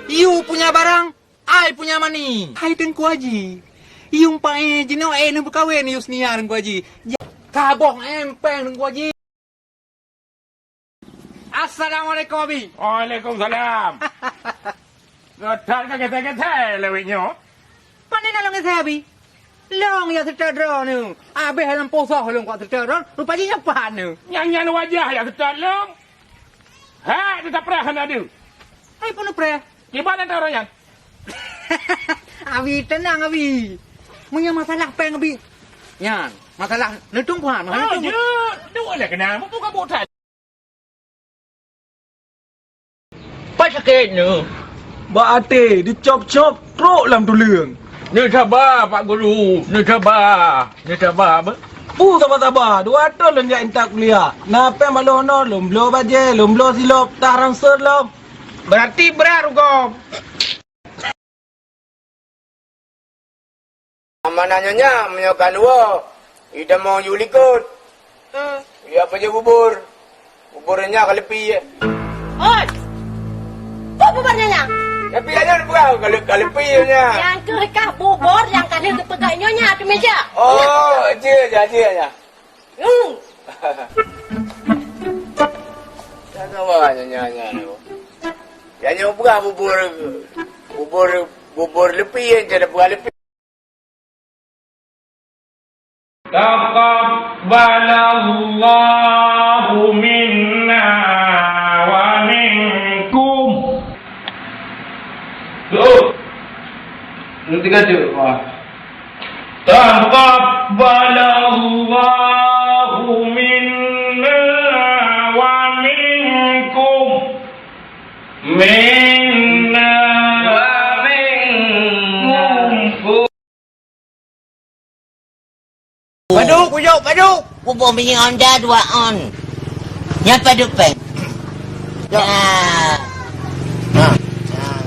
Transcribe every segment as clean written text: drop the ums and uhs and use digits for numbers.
You punya barang, I punya money. Hai dan ku haji. Yung pae jino nang berkawin you seniar ku haji. Kabong empeng ku haji. Assalamualaikum abi. Waalaikumsalam. Gotal ka kete-kete lewinyo. Panen nalong saya abi. Long ya tertadro nu. Abi halam poso halam ku tertadro. Rupanya nyapan nu. Nyanyian wajah ya ketalong. Ha, kita perahan adu. Hai pun pre. Gimana caranya? Abi tenang abi. Punya masalah peng abi. Yan, masalah nutung puan. Oh, je. Dua lah kena. Bukan botan. Pas sakit nu. Bate dicop-cop truk lam tu leung. Ni sabar Pak Guru. Ni sabar. Ni sabar apa? Sabar-sabar, dua tu lon jak entak kuliah. Napa malono lom blo baje, lom blo silop, tarang ser lom. Berarti berat kau. Amanannya menyokan dua. Ida mau yulikut. Ya apa je bubur. Buburnya kalepi. Oi! Kok buburnya? Tapi aja bukan kalepi nya. Yang kekah bubur yang tadi kepegaknya di meja. Oh, aja. Jangan wah nyanyi. Yang bukan bubur lepi yang jadi bukan lepi. Taqabbalallahu minna wa minkum. Lu tiga tu. Wah. Taqabbalallahu minna wa minkum. Minna wa minkum. Paduk. Bubur punya onda dua on. Yang paduk peng. Ya.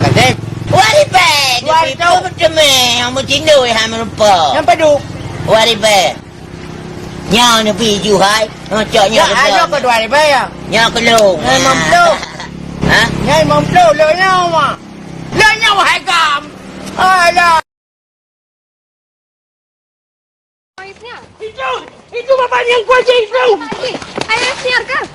Kasih. Wari peng. Wari tu macam yang bercindu yang merupa. Yang paduk. Wari peng. Nyau ni biju hai. Coknya ke Ayo ke dua ribu ya. Nyau kelung. Nyai mamplu. Ha? Nyai mamplu le nyawa. Le nyawa hai kam. Alah. Itu bapak yang kuaci itu. Ayo siar kah?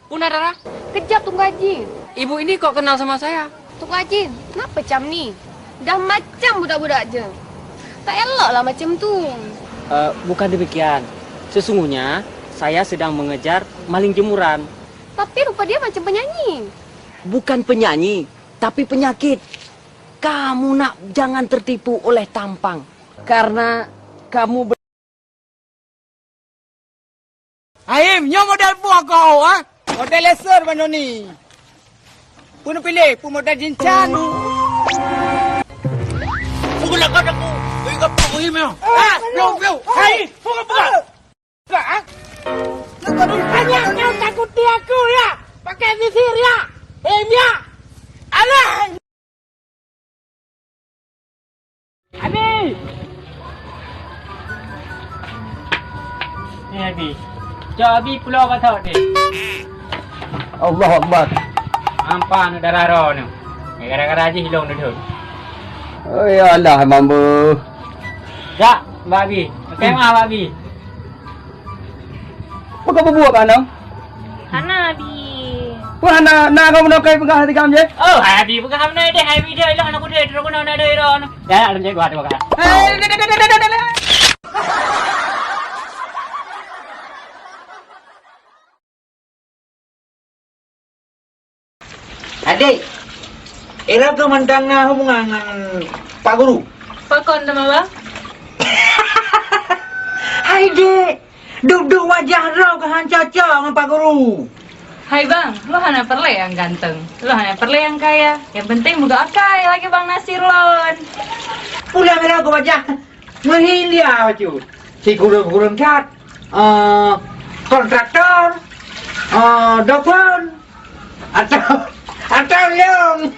Puna Dara, Kejap Tunggu Haji. ibu ini kok kenal sama saya? Tunggu Haji, kenapa macam ni? Dah macam budak-budak je. Tak elok lah macam tu. Bukan demikian. Sesungguhnya saya sedang mengejar maling jemuran. Tapi rupa dia macam penyanyi. Bukan penyanyi, tapi penyakit. Kamu nak jangan tertipu oleh tampang. Karena kamu Aim, nyo modal buah kau, ha? Modal laser mana ni? Pun pilih, pun modal jincan. Pukul nak aku. Bagi kau pukul ini. Belum. Hai, pukul. Ha? Hanya takuti aku ya. Pakai sisir ya. Ya. Alah. Ni Abi. Jom Abi pulau kata ni. Allah Akbar. Ampan darah roh ni. Gara-gara Haji hilang tu. Oh ya Allah mampu. Ya, Mbak Abi. Kemah Mbak Abi. Apa kau buat kan? Hana Abi. Wah nak kamu nak kai pegang hati kamu je. Oh, Abi bukan kamu ni deh. Abi dia hilang aku dia terus kena ada roh. Ya, dalam je gua ada bukan. Adik, era ke mantang hubungan dengan Pak Guru. Pakon nama bang? Hai dek, duduk wajah rau ke Han Caca dengan Pak Guru. Hai bang, lu hanya perle yang ganteng. Lu hanya perle yang kaya. Yang penting buka akai lagi bang Nasir lon. Pulang merah ke wajah. Menghilia macam. Si guru-guru cat. Kontraktor. Dokter. Atau yang